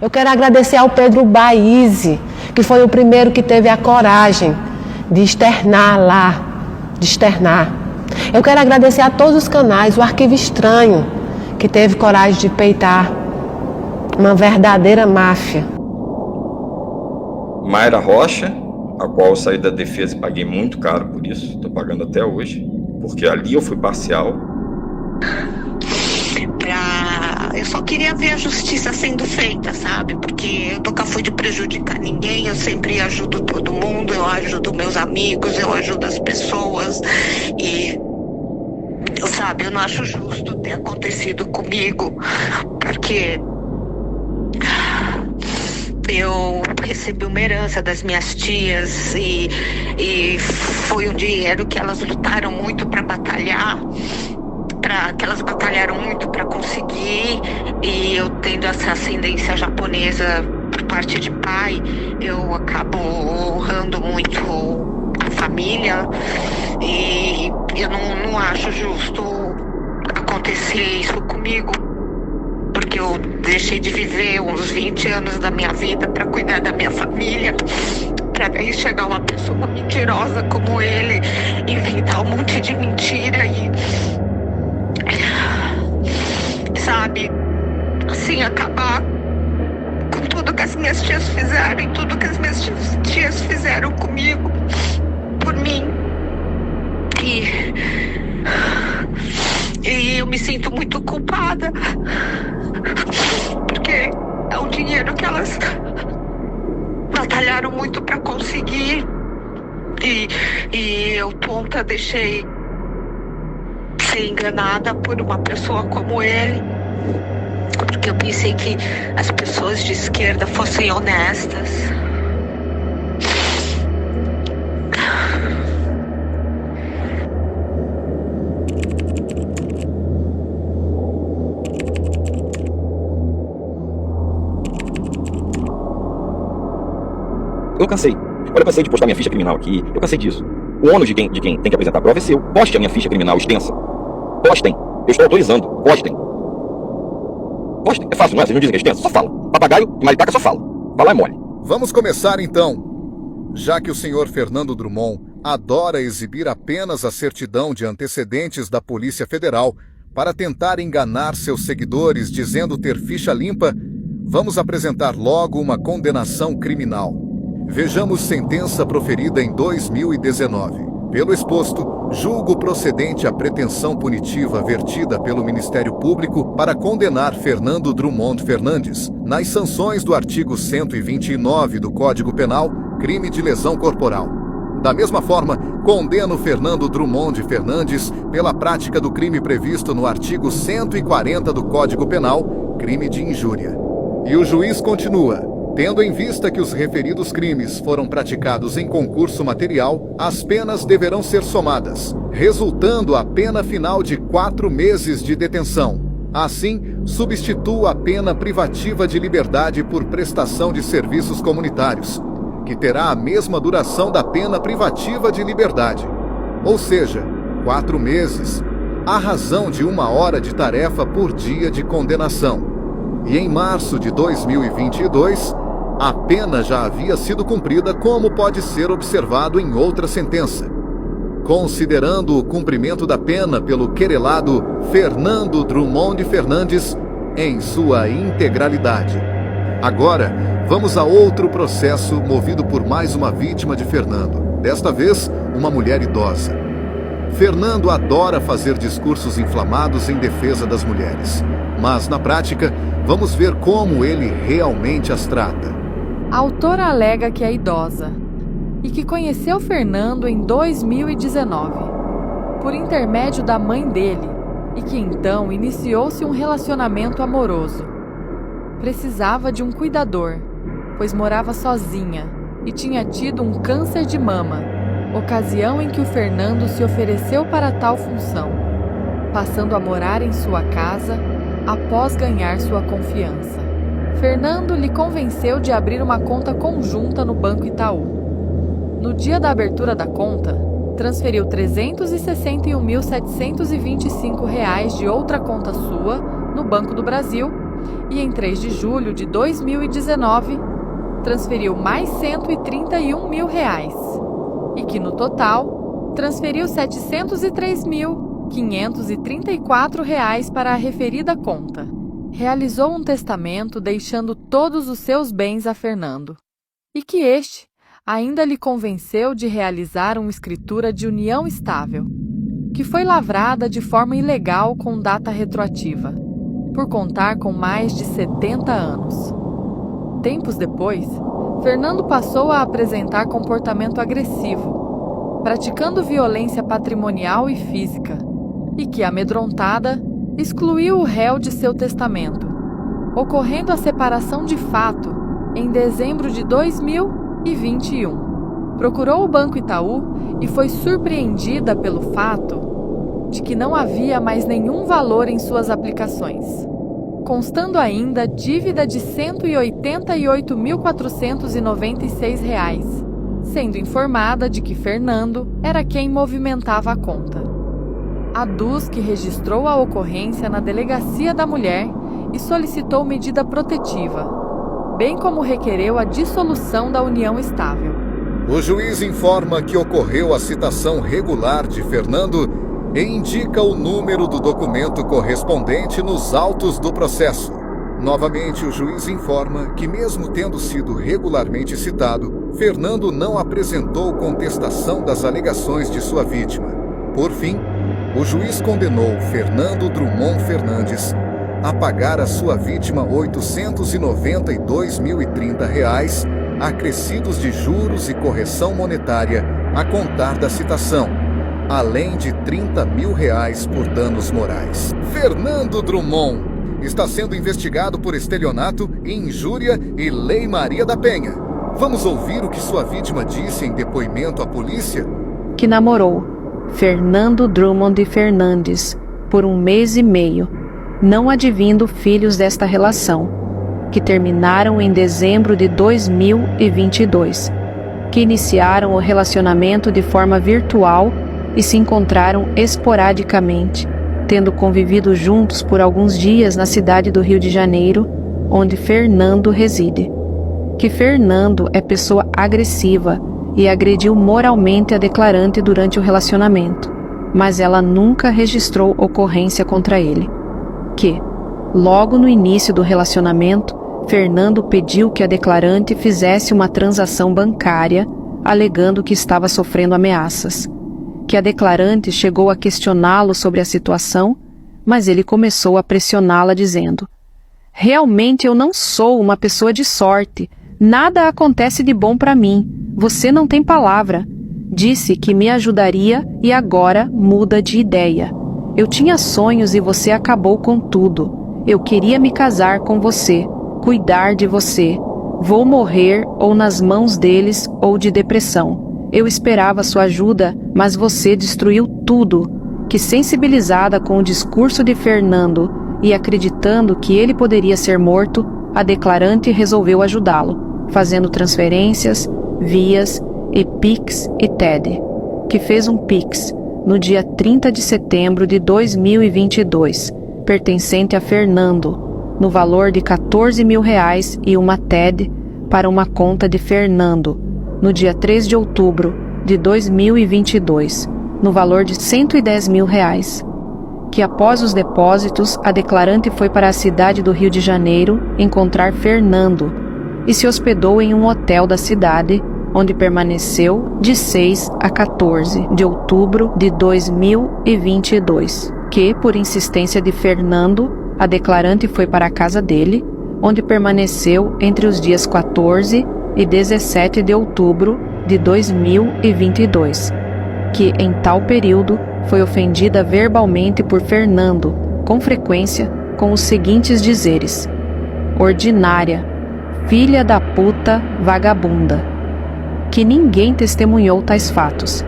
Eu quero agradecer ao Pedro Baízi, que foi o primeiro que teve a coragem de externar lá, de externar. Eu quero agradecer a todos os canais, o Arquivo Estranho, que teve coragem de peitar uma verdadeira máfia. Mayra Rocha, a qual eu saí da defesa e paguei muito caro por isso, estou pagando até hoje, porque ali eu fui parcial. Eu só queria ver a justiça sendo feita, sabe? Porque eu nunca fui de prejudicar ninguém, eu sempre ajudo todo mundo, eu ajudo meus amigos, eu ajudo as pessoas e, sabe, eu não acho justo ter acontecido comigo, porque eu recebi uma herança das minhas tias e foi um dinheiro que elas lutaram muito para batalhar, que elas batalharam muito para conseguir, e eu tendo essa ascendência japonesa por parte de pai, eu acabo honrando muito a família e eu não acho justo acontecer isso comigo, porque eu deixei de viver uns 20 anos da minha vida para cuidar da minha família, para daí chegar uma pessoa mentirosa como ele, inventar um monte de mentira e, sabe, assim, acabar com tudo que as minhas tias fizeram e tudo que as minhas tias fizeram comigo, por mim. E eu me sinto muito culpada, porque é um dinheiro que elas batalharam muito para conseguir e eu, tonta, deixei ser enganada por uma pessoa como ele, porque eu pensei que as pessoas de esquerda fossem honestas. Eu cansei. Olha, eu cansei de postar minha ficha criminal aqui. Eu cansei disso. O ônus de quem tem que apresentar a prova é seu. Poste a minha ficha criminal extensa. Postem. Eu estou autorizando. Postem. Postem. É fácil, não é? Vocês não dizem que é extensa? Só fala. Papagaio e maritaca só fala. Falar é mole. Vamos começar então. Já que o senhor Fernando Drummond adora exibir apenas a certidão de antecedentes da Polícia Federal para tentar enganar seus seguidores dizendo ter ficha limpa, vamos apresentar logo uma condenação criminal. Vejamos sentença proferida em 2019. Pelo exposto, julgo procedente a pretensão punitiva vertida pelo Ministério Público para condenar Fernando Drummond Fernandes nas sanções do artigo 129 do Código Penal, crime de lesão corporal. Da mesma forma, condeno Fernando Drummond Fernandes pela prática do crime previsto no artigo 140 do Código Penal, crime de injúria. E o juiz continua: tendo em vista que os referidos crimes foram praticados em concurso material, as penas deverão ser somadas, resultando a pena final de 4 meses de detenção. Assim, substituo a pena privativa de liberdade por prestação de serviços comunitários, que terá a mesma duração da pena privativa de liberdade, ou seja, 4 meses, à razão de 1 hora de tarefa por dia de condenação. E em março de 2022, a pena já havia sido cumprida, como pode ser observado em outra sentença. Considerando o cumprimento da pena pelo querelado Fernando Drummond Fernandes em sua integralidade. Agora, vamos a outro processo movido por mais uma vítima de Fernando, desta vez uma mulher idosa. Fernando adora fazer discursos inflamados em defesa das mulheres, mas na prática, vamos ver como ele realmente as trata. A autora alega que é idosa e que conheceu Fernando em 2019, por intermédio da mãe dele, e que então iniciou-se um relacionamento amoroso. Precisava de um cuidador, pois morava sozinha e tinha tido um câncer de mama, ocasião em que o Fernando se ofereceu para tal função, passando a morar em sua casa após ganhar sua confiança. Fernando lhe convenceu de abrir uma conta conjunta no Banco Itaú. No dia da abertura da conta, transferiu R$ 361.725 de outra conta sua, no Banco do Brasil, e em 3 de julho de 2019 transferiu mais R$131 mil e que no total transferiu R$703.534 para a referida conta. Realizou um testamento deixando todos os seus bens a Fernando e que este ainda lhe convenceu de realizar uma escritura de união estável, que foi lavrada de forma ilegal com data retroativa, por contar com mais de 70 anos. Tempos depois, Fernando passou a apresentar comportamento agressivo, praticando violência patrimonial e física, e que, amedrontada, excluiu o réu de seu testamento, ocorrendo a separação de fato em dezembro de 2021. Procurou o Banco Itaú e foi surpreendida pelo fato de que não havia mais nenhum valor em suas aplicações, constando ainda dívida de R$188.496, sendo informada de que Fernando era quem movimentava a conta. Aduz que registrou a ocorrência na Delegacia da Mulher e solicitou medida protetiva, bem como requereu a dissolução da união estável. O juiz informa que ocorreu a citação regular de Fernando e indica o número do documento correspondente nos autos do processo. Novamente, o juiz informa que, mesmo tendo sido regularmente citado, Fernando não apresentou contestação das alegações de sua vítima. Por fim, o juiz condenou Fernando Drummond Fernandes a pagar a sua vítima R$ 892.030, acrescidos de juros e correção monetária a contar da citação, além de R$30 mil por danos morais. Fernando Drummond está sendo investigado por estelionato, injúria e Lei Maria da Penha. Vamos ouvir o que sua vítima disse em depoimento à polícia? Que namorou Fernando Drummond Fernandes por 1 mês e meio, não advindo filhos desta relação, que terminaram em dezembro de 2022, que iniciaram o relacionamento de forma virtual e se encontraram esporadicamente, tendo convivido juntos por alguns dias na cidade do Rio de Janeiro, onde Fernando reside. Que Fernando é pessoa agressiva e agrediu moralmente a declarante durante o relacionamento, mas ela nunca registrou ocorrência contra ele. Que, logo no início do relacionamento, Fernando pediu que a declarante fizesse uma transação bancária, alegando que estava sofrendo ameaças. Que a declarante chegou a questioná-lo sobre a situação, mas ele começou a pressioná-la dizendo: "Realmente eu não sou uma pessoa de sorte, nada acontece de bom para mim, você não tem palavra. Disse que me ajudaria e agora muda de ideia. Eu tinha sonhos e você acabou com tudo. Eu queria me casar com você, cuidar de você. Vou morrer ou nas mãos deles ou de depressão. Eu esperava sua ajuda, mas você destruiu tudo." Que, sensibilizada com o discurso de Fernando e acreditando que ele poderia ser morto, a declarante resolveu ajudá-lo, fazendo transferências, vias e Pix e TED. Que fez um Pix no dia 30 de setembro de 2022, pertencente a Fernando, no valor de R$14 mil e uma TED para uma conta de Fernando, no dia 3 de outubro de 2022, no valor de R$110 mil. Que após os depósitos, a declarante foi para a cidade do Rio de Janeiro encontrar Fernando e se hospedou em um hotel da cidade, onde permaneceu de 6 a 14 de outubro de 2022. Que, por insistência de Fernando, a declarante foi para a casa dele, onde permaneceu entre os dias 14 e 17 de outubro de 2022, que em tal período foi ofendida verbalmente por Fernando, com frequência, com os seguintes dizeres: "Ordinária, filha da puta, vagabunda." Que ninguém testemunhou tais fatos.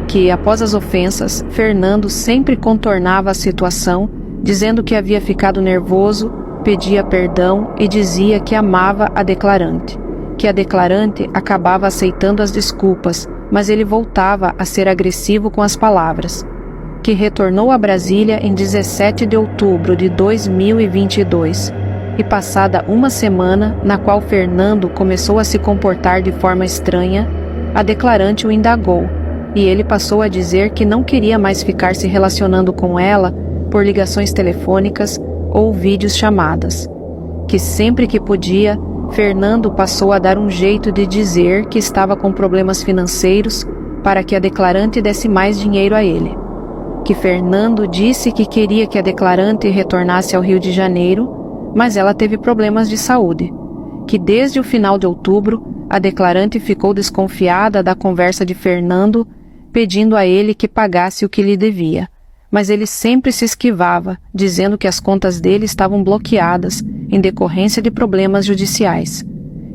Que, após as ofensas, Fernando sempre contornava a situação, dizendo que havia ficado nervoso, pedia perdão e dizia que amava a declarante. Que a declarante acabava aceitando as desculpas, mas ele voltava a ser agressivo com as palavras. Que retornou a Brasília em 17 de outubro de 2022, e passada uma semana, na qual Fernando começou a se comportar de forma estranha, a declarante o indagou, e ele passou a dizer que não queria mais ficar se relacionando com ela por ligações telefônicas ou vídeos chamadas, que sempre que podia, Fernando passou a dar um jeito de dizer que estava com problemas financeiros para que a declarante desse mais dinheiro a ele, que Fernando disse que queria que a declarante retornasse ao Rio de Janeiro, mas ela teve problemas de saúde, que desde o final de outubro a declarante ficou desconfiada da conversa de Fernando, pedindo a ele que pagasse o que lhe devia, mas ele sempre se esquivava, dizendo que as contas dele estavam bloqueadas em decorrência de problemas judiciais,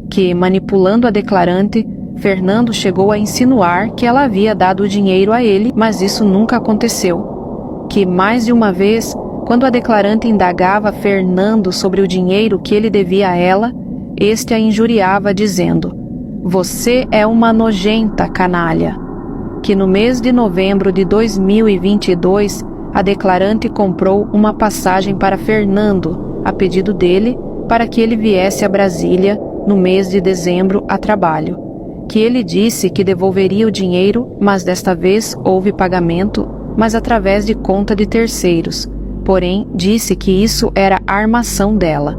que, manipulando a declarante, Fernando chegou a insinuar que ela havia dado o dinheiro a ele, mas isso nunca aconteceu, que mais de uma vez, quando a declarante indagava Fernando sobre o dinheiro que ele devia a ela, este a injuriava dizendo: "Você é uma nojenta canalha", que no mês de novembro de 2022, a declarante comprou uma passagem para Fernando, a pedido dele, para que ele viesse a Brasília no mês de dezembro a trabalho, que ele disse que devolveria o dinheiro, mas desta vez houve pagamento, mas através de conta de terceiros, porém disse que isso era armação dela,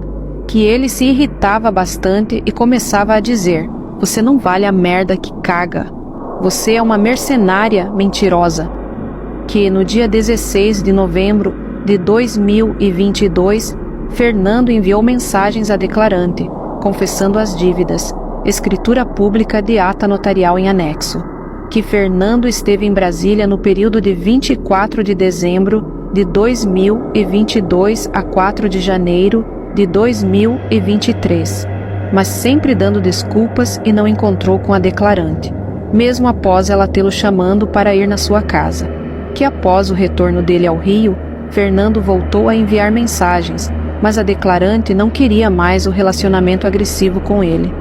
que ele se irritava bastante e começava a dizer: "Você não vale a merda que caga. Você é uma mercenária mentirosa", que no dia 16 de novembro de 2022, Fernando enviou mensagens à declarante, confessando as dívidas, escritura pública de ata notarial em anexo, que Fernando esteve em Brasília no período de 24 de dezembro de 2022 a 4 de janeiro de 2023, mas sempre dando desculpas e não encontrou com a declarante, mesmo após ela tê-lo chamando para ir na sua casa, que após o retorno dele ao Rio, Fernando voltou a enviar mensagens, mas a declarante não queria mais o relacionamento agressivo com ele,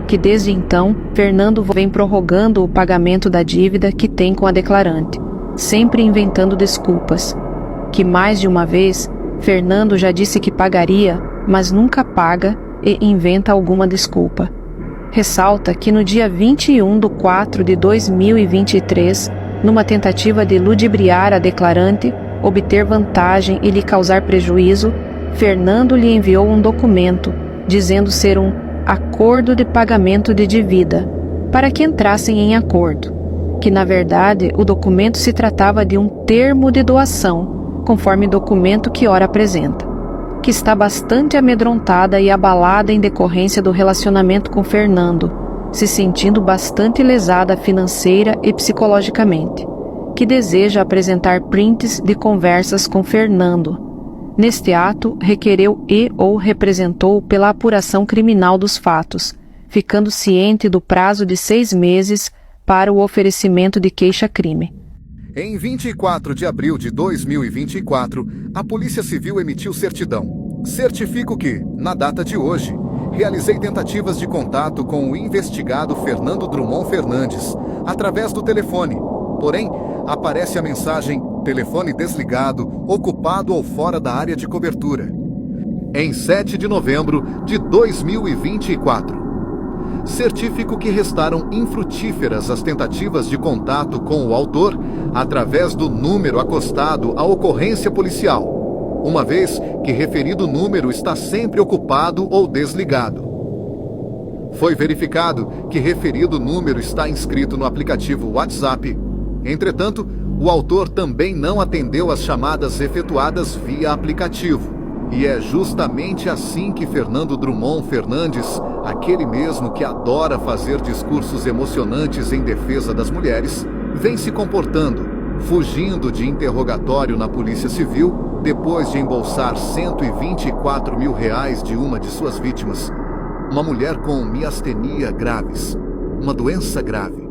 que desde então, Fernando vem prorrogando o pagamento da dívida que tem com a declarante, sempre inventando desculpas, que mais de uma vez, Fernando já disse que pagaria, mas nunca paga e inventa alguma desculpa. Ressalta que no dia 21 de 4 de 2023, numa tentativa de ludibriar a declarante, obter vantagem e lhe causar prejuízo, Fernando lhe enviou um documento, dizendo ser um acordo de pagamento de dívida, para que entrassem em acordo, que na verdade o documento se tratava de um termo de doação, conforme documento que ora apresenta, que está bastante amedrontada e abalada em decorrência do relacionamento com Fernando, se sentindo bastante lesada financeira e psicologicamente, que deseja apresentar prints de conversas com Fernando. Neste ato, requereu ou representou pela apuração criminal dos fatos, ficando ciente do prazo de 6 meses para o oferecimento de queixa-crime. Em 24 de abril de 2024, a Polícia Civil emitiu certidão. Certifico que, na data de hoje, realizei tentativas de contato com o investigado Fernando Drummond Fernandes, através do telefone. Porém, aparece a mensagem "telefone desligado, ocupado ou fora da área de cobertura". Em 7 de novembro de 2024. Certifico que restaram infrutíferas as tentativas de contato com o autor através do número acostado à ocorrência policial, uma vez que referido número está sempre ocupado ou desligado. Foi verificado que referido número está inscrito no aplicativo WhatsApp. Entretanto, o autor também não atendeu às chamadas efetuadas via aplicativo. E é justamente assim que Fernando Drummond Fernandes, aquele mesmo que adora fazer discursos emocionantes em defesa das mulheres, vem se comportando, fugindo de interrogatório na Polícia Civil depois de embolsar R$124 mil de uma de suas vítimas, uma mulher com miastenia graves, uma doença grave.